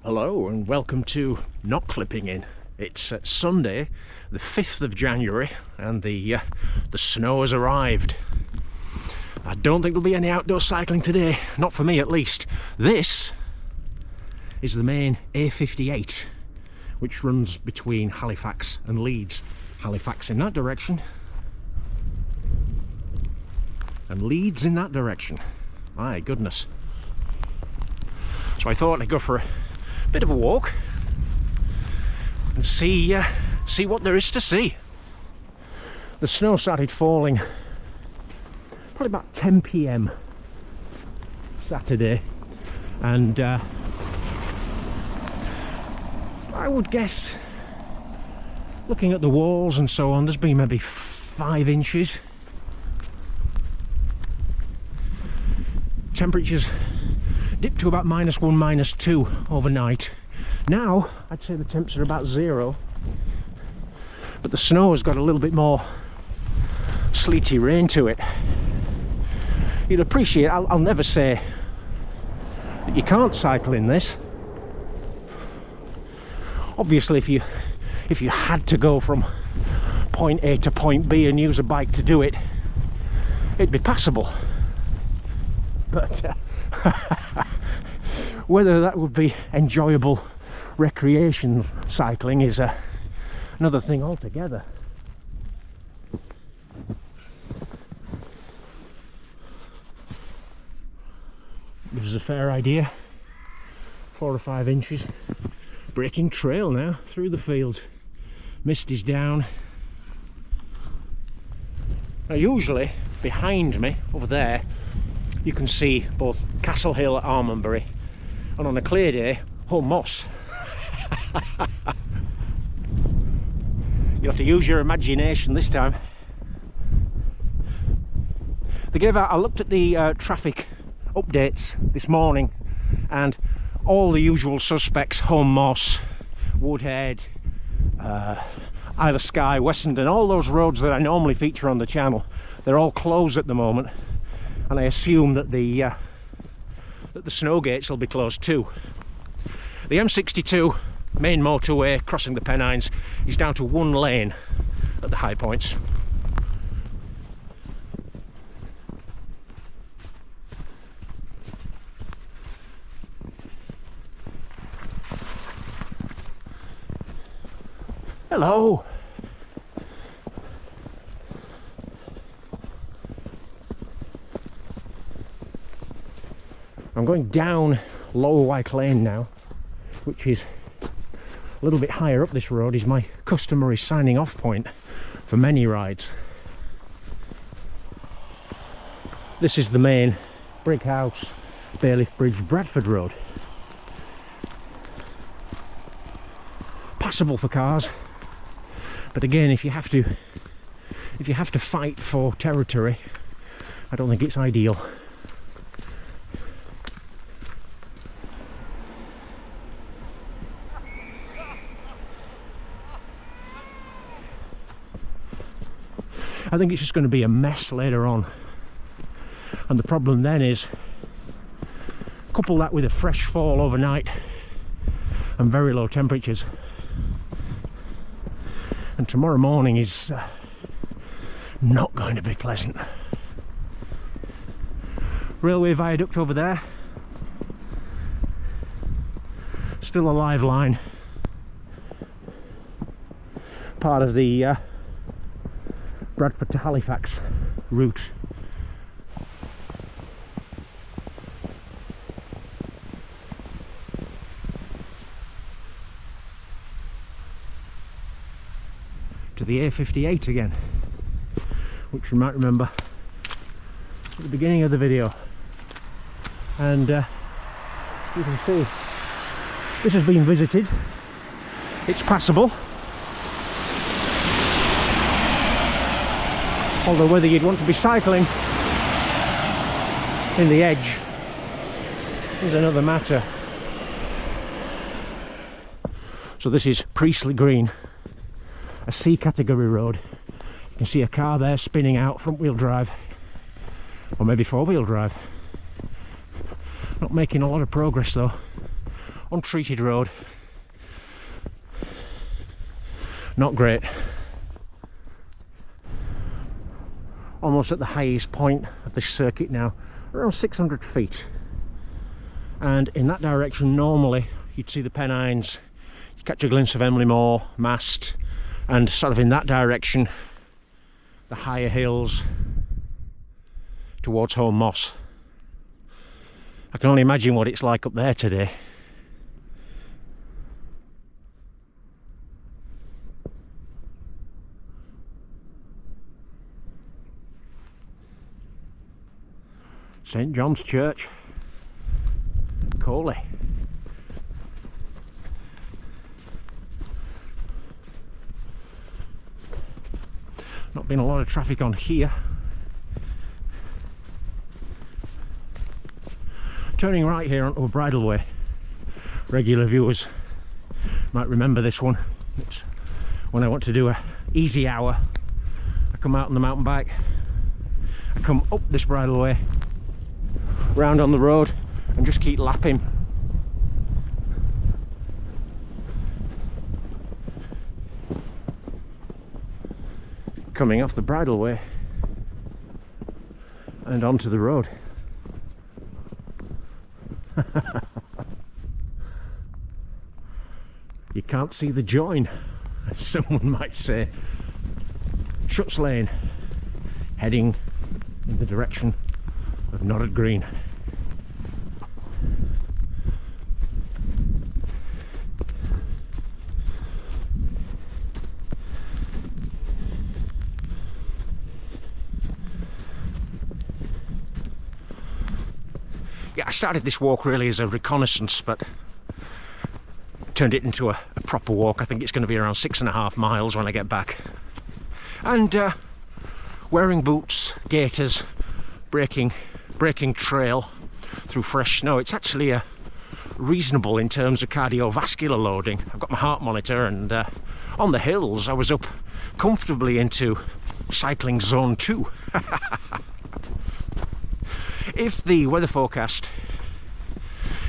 Hello and welcome to Not Clipping In. It's Sunday the 5th of January and the snow has arrived. I don't think there'll be any outdoor cycling today, not for me at least. This is the main A58 which runs between Halifax and Leeds. Halifax in that direction and Leeds in that direction. My goodness. So I thought I'd go for a bit of a walk and see what there is to see. The snow started falling probably about 10 p.m. Saturday, and I would guess, looking at the walls and so on, there's been maybe 5 inches. Temperatures dipped to about -1, -2 overnight. Now I'd say the temps are about 0, but the snow has got a little bit more sleety rain to it. You'd appreciate, I'll never say that you can't cycle in this. Obviously if you had to go from point A to point B and use a bike to do it, it'd be passable. But whether that would be enjoyable recreation cycling is another thing altogether. Gives us a fair idea. 4 or 5 inches. Breaking trail now through the fields. Mist is down. Now usually behind me over there you can see both Castle Hill at Armonbury and on a clear day Home Moss. You'll have to use your imagination this time. They gave out, I looked at the traffic updates this morning, and all the usual suspects, Home Moss, Woodhead, Isle of Skye, Wessendon, all those roads that I normally feature on the channel, they're all closed at the moment, and I assume that the snow gates will be closed too. The M62 main motorway crossing the Pennines is down to 1 lane at the high points. Hello! I'm going down Lower Wyke Lane now, which is a little bit higher up this road, is my customary signing off point for many rides. This is the main Brick House, Bailiff Bridge, Bradford Road. Passable for cars, but again, if you have to fight for territory, I don't think it's ideal. I think it's just going to be a mess later on, and the problem then is, couple that with a fresh fall overnight and very low temperatures, and tomorrow morning is not going to be pleasant. Railway viaduct over there, still a live line, part of the Bradford to Halifax route. To the A58 again, which you might remember at the beginning of the video, and you can see this has been visited. It's passable, although whether you'd want to be cycling in the edge is another matter. So this is Priestley Green, a C category road. You can see a car there spinning out, front wheel drive, or maybe 4-wheel drive. Not making a lot of progress though. untreated road. Not great. Almost at the highest point of this circuit now, around 600 feet. And in that direction normally you'd see the Pennines, you catch a glimpse of Emily Moor mast, and sort of in that direction the higher hills towards Home Moss. I can only imagine what it's like up there today. St John's Church, Coley. Not been a lot of traffic on here. Turning right here onto a bridleway. Regular viewers might remember this one. It's when I want to do a easy hour. I come out on the mountain bike. I come up this bridleway, round on the road, and just keep lapping. Coming off the bridleway and onto the road. You can't see the join, as someone might say. Shuts Lane, heading in the direction of Knotted Green. Yeah, I started this walk really as a reconnaissance, but turned it into a proper walk. I think it's going to be around 6.5 miles when I get back. And wearing boots, gaiters, breaking trail through fresh snow. It's actually reasonable in terms of cardiovascular loading. I've got my heart monitor, and on the hills I was up comfortably into cycling zone 2. If the weather forecast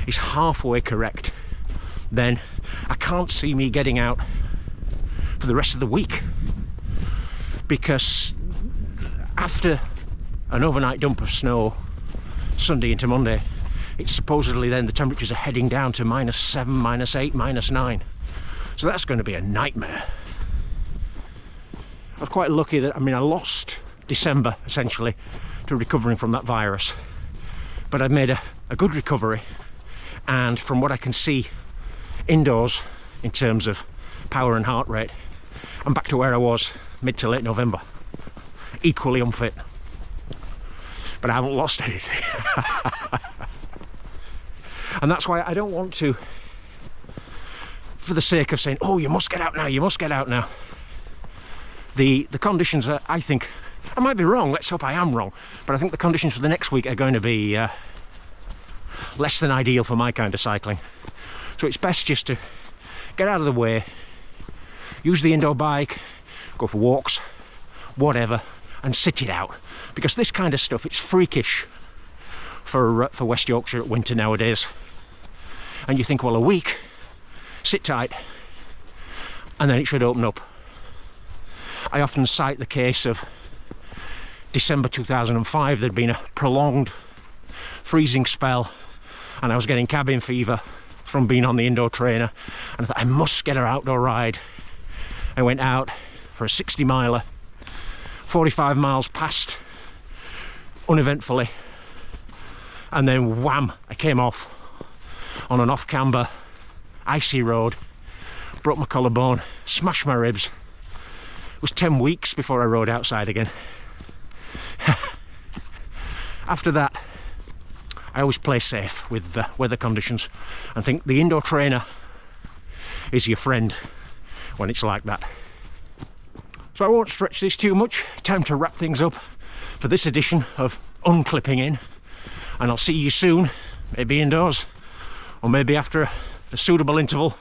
is halfway correct, then I can't see me getting out for the rest of the week, because after an overnight dump of snow Sunday into Monday, it's supposedly then the temperatures are heading down to -7, -8, -9. So that's going to be a nightmare. I was quite lucky that, I mean, I lost December essentially to recovering from that virus, but I've made a good recovery, and from what I can see indoors in terms of power and heart rate, I'm back to where I was mid to late November, equally unfit, but I haven't lost anything. And that's why I don't want to, for the sake of saying, oh, you must get out now, you must get out now. The conditions are, I think, I might be wrong, let's hope I am wrong, but I think the conditions for the next week are going to be less than ideal for my kind of cycling. So it's best just to get out of the way, use the indoor bike, go for walks, whatever, and sit it out. Because this kind of stuff, it's freakish for West Yorkshire at winter nowadays. And you think, well, a week, sit tight, and then it should open up. I often cite the case of December 2005. There'd been a prolonged freezing spell, and I was getting cabin fever from being on the indoor trainer, and I thought, I must get an outdoor ride. I went out for a 60 miler, 45 miles past uneventfully, and then wham, I came off on an off-camber icy road, broke my collarbone, smashed my ribs. It was 10 weeks before I rode outside again. After that, I always play safe with the weather conditions, and think the indoor trainer is your friend when it's like that. So I won't stretch this too much. Time to wrap things up for this edition of Unclipping In, and I'll see you soon, maybe indoors, or maybe after a suitable interval,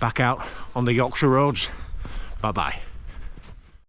back out on the Yorkshire roads. Bye bye.